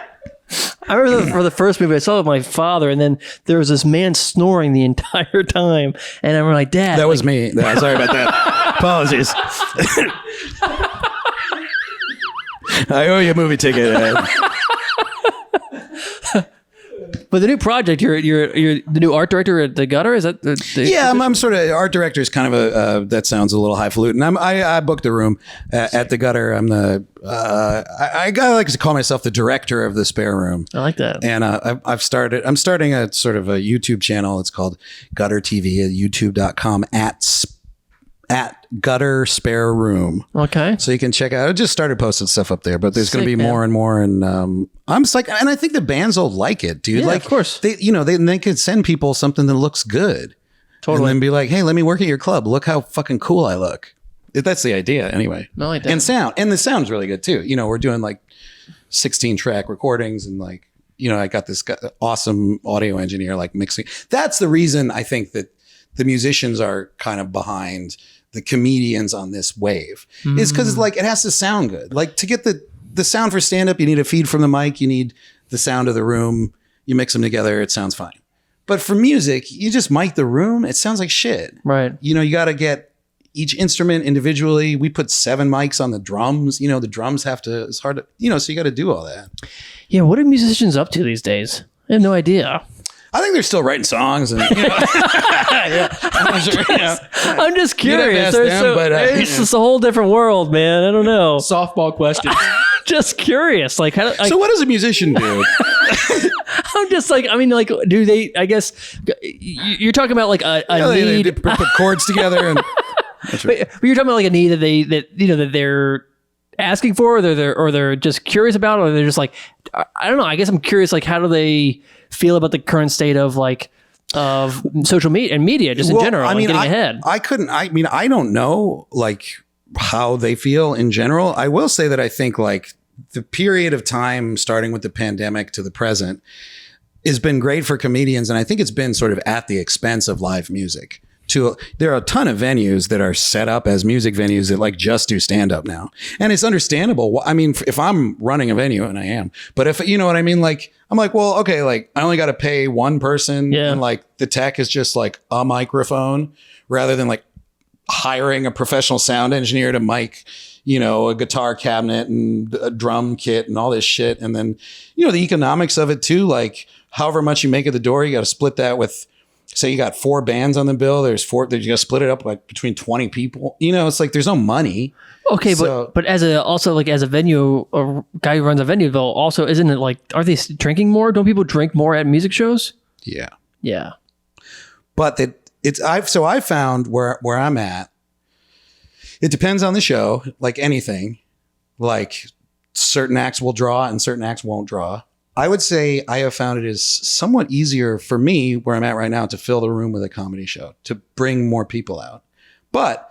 I remember for the first movie, I saw it with my father, and then there was this man snoring the entire time, and I'm like, Dad. That was me. Sorry about that. Apologies. I owe you a movie ticket. But the new project, you're the new art director at the Gutter. Is that yeah? I'm sort of art director. Is kind of a that sounds a little highfalutin. I booked a room at the Gutter. I'm the I like to call myself the director of the spare room. I like that. And I'm starting a sort of a YouTube channel. It's called Gutter TV at YouTube.com at Gutter Spare Room. Okay. So you can check out. I just started posting stuff up there, but there's going to be man. more and more. And I'm just like, and I think the bands will like it, dude. Yeah, like, of course. They could send people something that looks good. Totally. And then be like, hey, let me work at your club. Look how fucking cool I look. That's the idea anyway. I like that. And sound. And the sound's really good too. We're doing like 16 track recordings and like, I got this awesome audio engineer like mixing. That's the reason I think that the musicians are kind of behind the comedians on this wave is because it's like, it has to sound good. Like to get the sound for stand-up, you need a feed from the mic, you need the sound of the room, you mix them together, it sounds fine. But for music, you just mic the room, it sounds like shit. Right. You got to get each instrument individually. We put 7 mics on the drums. The drums have to, it's hard to, so you got to do all that. Yeah. What are musicians up to these days? I have no idea. I think they're still writing songs and yeah, I'm sure, I'm just curious. You'd have to ask them, It's just a whole different world, man. I don't know. Softball question. Just curious. Like, so what does a musician do? I'm I'm just like, I mean, like, do they? I guess you're talking about like a need. They put chords together, and But you're talking about like a need that they're asking for, or they're just curious about, or they're just like, I don't know. I guess I'm curious, like, how do they feel about the current state of like of social media and media just in general? I mean, getting ahead. I don't know like how they feel in general. I will say that I think like the period of time starting with the pandemic to the present has been great for comedians, and I think it's been sort of at the expense of live music. There are a ton of venues that are set up as music venues that like just do stand up now. And it's understandable. I mean, if I'm running a venue, and I am, but if you know what I mean, like, I'm like, well, okay, like I only got to pay one person and like the tech is just like a microphone rather than like hiring a professional sound engineer to mic, you know, a guitar cabinet and a drum kit and all this shit. And then, you know, the economics of it too, like however much you make at the door, you got to split that with, say you got 4 bands on the bill. There's 4 that you got to split it up like between 20 people. You know, it's like there's no money. Okay, but as a venue, a guy who runs a venue, though, also isn't it like, are they drinking more? Don't people drink more at music shows? Yeah. Yeah. But I found where I'm at, it depends on the show, like anything. Like certain acts will draw and certain acts won't draw. I would say I have found it is somewhat easier for me where I'm at right now to fill the room with a comedy show, to bring more people out. But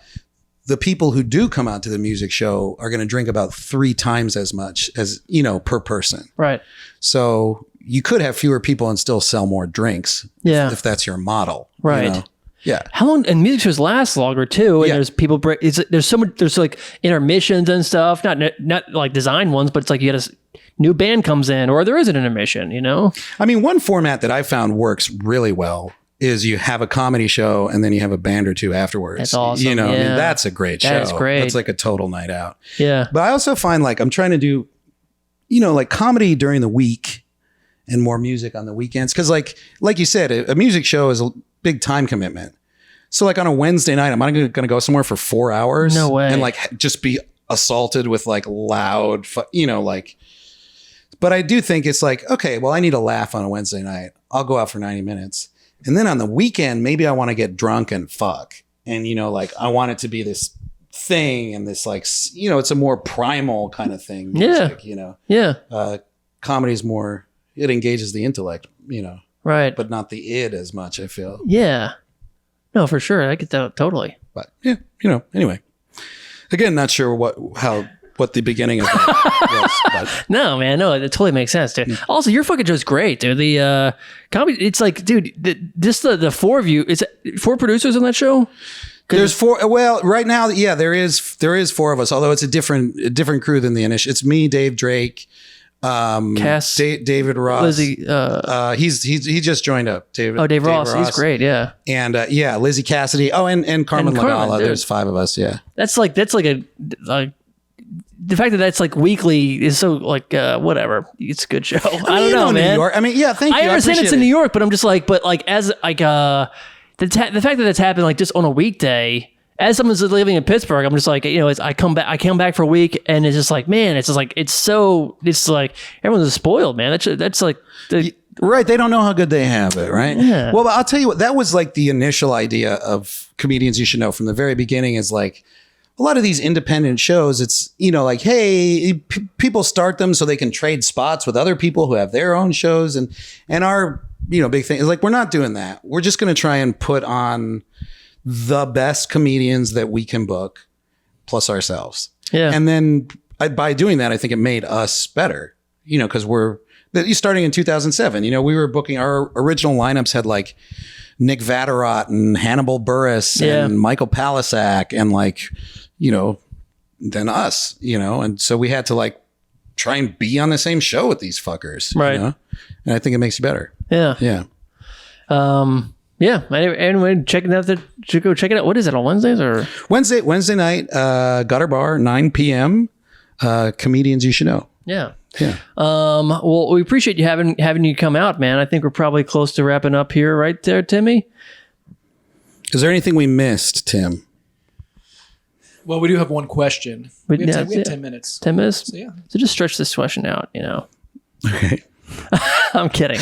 the people who do come out to the music show are going to drink about 3 times as much as, you know, per person. Right. So you could have fewer people and still sell more drinks. Yeah. If that's your model. Right. You know? Yeah. How long? And music shows last longer too. And there's people break. There's so much. There's like intermissions and stuff. Not like design ones, but it's like you got a new band comes in, or there is an intermission. You know. I mean, one format that I found works really well is you have a comedy show and then you have a band or two afterwards. That's awesome. You know, I mean, that's a great show. That's great. That's like a total night out. Yeah. But I also find like I'm trying to do, you know, like comedy during the week and more music on the weekends. Cause like you said, a music show is a big time commitment. So like on a Wednesday night, I'm not going to go somewhere for 4 hours. No way. And like just be assaulted with like loud, you know, like, but I do think it's like, okay, well, I need a laugh on a Wednesday night. I'll go out for 90 minutes. And then on the weekend, maybe I want to get drunk and fuck. And, you know, like I want it to be this thing and this like, you know, it's a more primal kind of thing. Music, you know? Yeah. Comedy's more, it engages the intellect, you know? Right. But not the id as much, I feel. Yeah. No, for sure. I get that totally. But yeah, you know, anyway. Again, not sure what the beginning of that was. But. No, man, no, it totally makes sense, dude. Also, your fucking show's great, dude. The comedy, it's like, dude, just the 4 of you. Is it 4 producers on that show? There's 4. Well, right now, yeah, there is 4 of us. Although it's a different crew than the initial. It's me, Dave Drake, Cass, David Ross, Lizzie. He just joined up. Dave Ross. He's great. Yeah. And yeah, Lizzie Cassidy. Oh, and Carmen Lagala. There's 5 of us. Yeah. That's like the fact that that's like weekly is so like whatever. It's a good show. I don't know, man. New York. I mean, yeah, thank you. I understand it's in New York, but I'm just like, but like as like the fact that that's happened like just on a weekday. As someone's living in Pittsburgh, I'm just like, you know, I come back for a week, and it's just like, man, it's just like it's like everyone's spoiled, man. That's like right. They don't know how good they have it, right? Yeah. Well, I'll tell you what. That was like the initial idea of Comedians You Should Know from the very beginning. Is like a lot of these independent shows. It's, you know, like, hey, people start them so they can trade spots with other people who have their own shows, and our, you know, big thing is like, we're not doing that. We're just going to try and put on the best comedians that we can book plus ourselves. Yeah. And then by doing that, I think it made us better, you know, because we're starting in 2007, you know, we were booking, our original lineups had like Nick Vatterott and Hannibal Buress and Michael Palisak and like, you know, then us, you know, and so we had to like try and be on the same show with these fuckers. Right. You know? And I think it makes you better. Yeah. Yeah. Yeah. Anyway, checking out should go check it out. What is it on Wednesdays or Wednesday night, Gutter Bar, 9 p.m. Comedians You Should Know. Yeah. Yeah. Well, we appreciate you having you come out, man. I think we're probably close to wrapping up here, right there, Timmy. Is there anything we missed, Tim? Well, we do have one question. We have 10 minutes. 10 minutes? So, yeah. So just stretch this question out, you know. Okay. I'm kidding.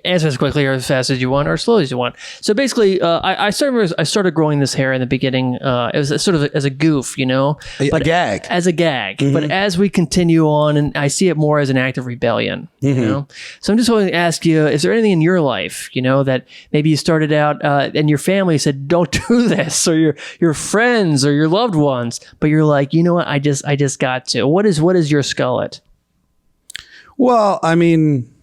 Answer as quickly or as fast as you want, or as slowly as you want. So basically, I started growing this hair in the beginning. It was sort of as a goof, a gag. As a gag. But as we continue on, and I see it more as an act of rebellion. So I'm just going to ask you: is there anything in your life, that maybe you started out and your family said, "Don't do this," or your friends or your loved ones, but you're like, you know what? I just got to. What is your Skullet? Well, I mean,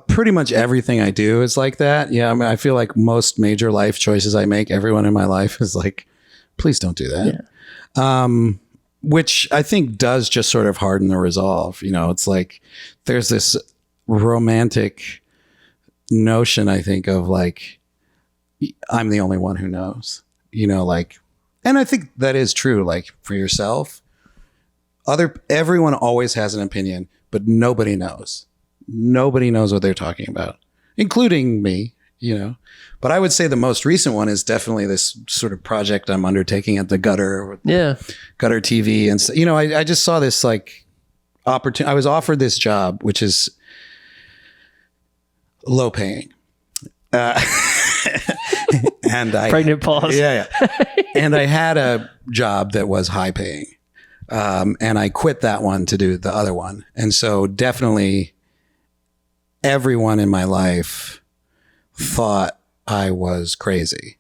pretty much everything I do is like that. Yeah, I mean, I feel like most major life choices I make, everyone in my life is like, please don't do that. Yeah. Which I think does just sort of harden the resolve. It's like there's this romantic notion, I think, of like, I'm the only one who knows, and I think that is true. Like for yourself, everyone always has an opinion, but nobody knows. Nobody knows what they're talking about, including me, But I would say the most recent one is definitely this sort of project I'm undertaking at the Gutter. Gutter TV. And, I just saw this like opportunity. I was offered this job, which is low paying. And pregnant pause. Yeah. And I had a job that was high paying. And I quit that one to do the other one. And so definitely everyone in my life thought I was crazy.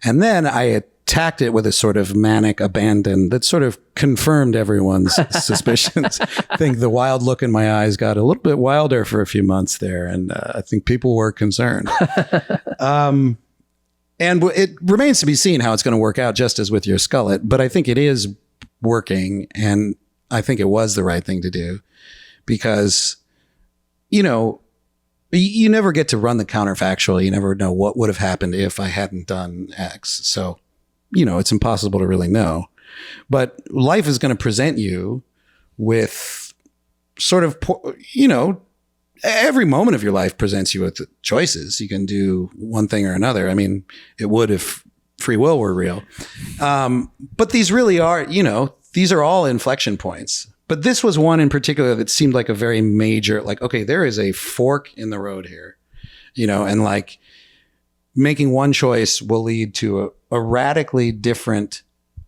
And then I attacked it with a sort of manic abandon that sort of confirmed everyone's suspicions. I think the wild look in my eyes got a little bit wilder for a few months there. And I think people were concerned. And it remains to be seen how it's going to work out, just as with your Skullet. But I think it is working, and I think it was the right thing to do, because you never get to run the counterfactual. You never know what would have happened if I hadn't done X. So it's impossible to really know, but life is going to present you with sort of every moment of your life presents you with choices. You can do one thing or another. I mean, it would if free will were real. But these really are, these are all inflection points. But this was one in particular that seemed like a very major, like, okay, there is a fork in the road here, and like making one choice will lead to a radically different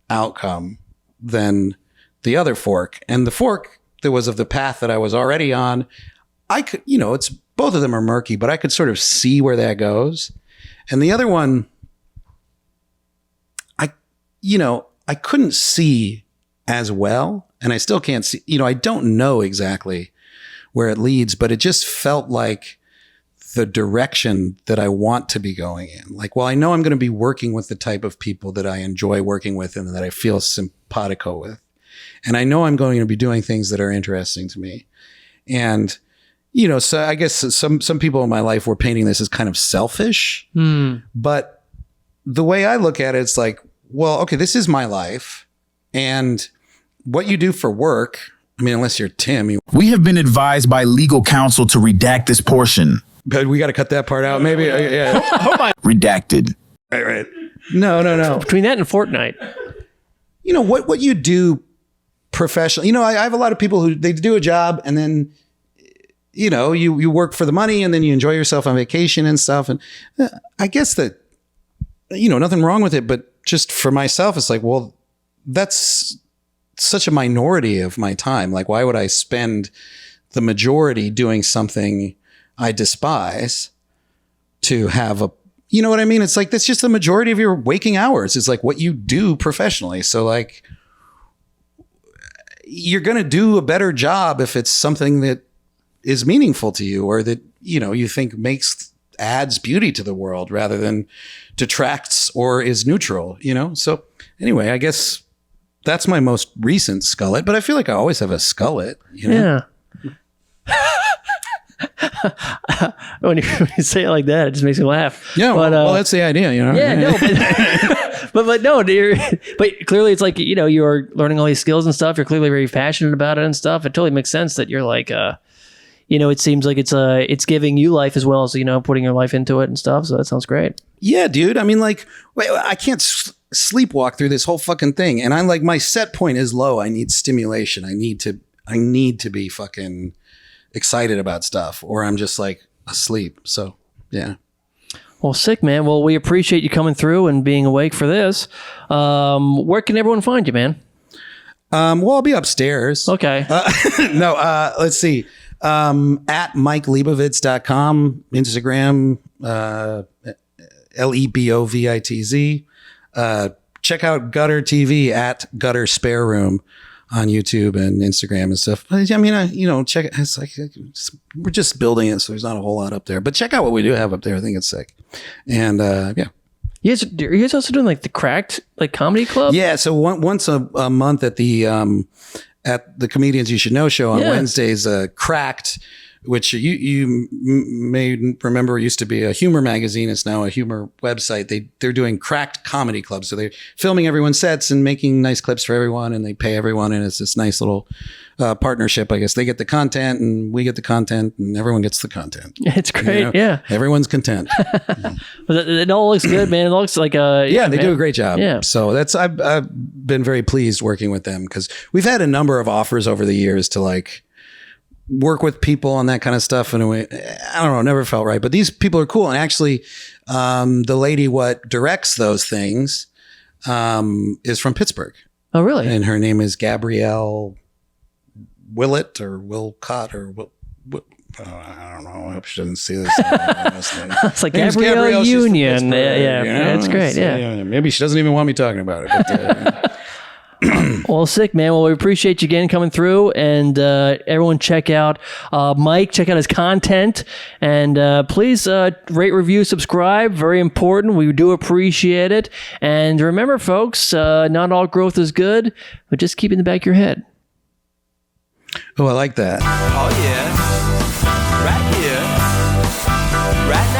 outcome than the other fork. And the fork that was of the path that I was already on, I could, it's both of them are murky, but I could sort of see where that goes. And the other one, I couldn't see as well, and I still can't see, I don't know exactly where it leads, but it just felt like the direction that I want to be going in. Like, well, I know I'm going to be working with the type of people that I enjoy working with and that I feel simpatico with. And I know I'm going to be doing things that are interesting to me. And, so I guess some people in my life were painting this as kind of selfish, but the way I look at it, it's like, well, okay, this is my life, and what you do for work, I mean, unless you're Tim. We have been advised by legal counsel to redact this portion. But we got to cut that part out, maybe. Yeah. Redacted. Right. No. Between that and Fortnite. What you do professionally. I have a lot of people who they do a job and then, you work for the money and then you enjoy yourself on vacation and stuff. And I guess that, nothing wrong with it, but just for myself, it's like, well, that's such a minority of my time. Like, why would I spend the majority doing something I despise to have you know what I mean? It's like, that's just the majority of your waking hours. It's like what you do professionally. So like, you're going to do a better job if it's something that is meaningful to you, or that, you think adds beauty to the world rather than detracts or is neutral, So anyway, I guess that's my most recent Skullet, but I feel like I always have a Skullet, Yeah. when you say it like that, it just makes me laugh. Yeah, but, well, that's the idea, Yeah, no, but no, but clearly it's like, you're learning all these skills and stuff. You're clearly very passionate about it and stuff. It totally makes sense that you're like, it seems like it's giving you life as well as, putting your life into it and stuff. So that sounds great. Yeah, dude. I mean, like, I can't sleepwalk through this whole fucking thing. And I'm like, my set point is low. I need stimulation. I need to be fucking excited about stuff, or I'm just like asleep. So yeah. Well, sick, man. Well, we appreciate you coming through and being awake for this. Where can everyone find you, man? Well, I'll be upstairs. Okay. No, let's see. At MikeLebovitz.com, Instagram, Lebovitz. Check out Gutter TV at Gutter Spare Room on YouTube and Instagram and stuff. I mean, check it. It's like we're just building it, so there's not a whole lot up there. But check out what we do have up there. I think it's sick. And yeah. You guys also doing like the Cracked like comedy club? Yeah. So once a month at the Comedians You Should Know show on Wednesdays, Cracked, which you may remember used to be a humor magazine. It's now a humor website. They're doing Cracked comedy clubs. So they're filming everyone's sets and making nice clips for everyone, and they pay everyone. And it's this nice little partnership. I guess they get the content and we get the content and everyone gets the content. It's great. Yeah. Everyone's content. It all looks good, man. It looks like they do a great job. Yeah. So I've been very pleased working with them because we've had a number of offers over the years to like work with people on that kind of stuff. And I don't know, never felt right. But these people are cool. And actually, the lady what directs those things is from Pittsburgh. Oh, really? And her name is Gabrielle Willett or Wilcott or I don't know. I hope she doesn't see this. It's like Gabrielle Union. Yeah, it's great. Yeah. Maybe she doesn't even want me talking about it. But, well, sick, man. Well, we appreciate you again coming through, and everyone check out Mike. Check out his content, and please rate, review, subscribe. Very important. We do appreciate it. And remember, folks, not all growth is good, but just keep it in the back of your head. Oh, I like that. Oh yeah, right here, right now.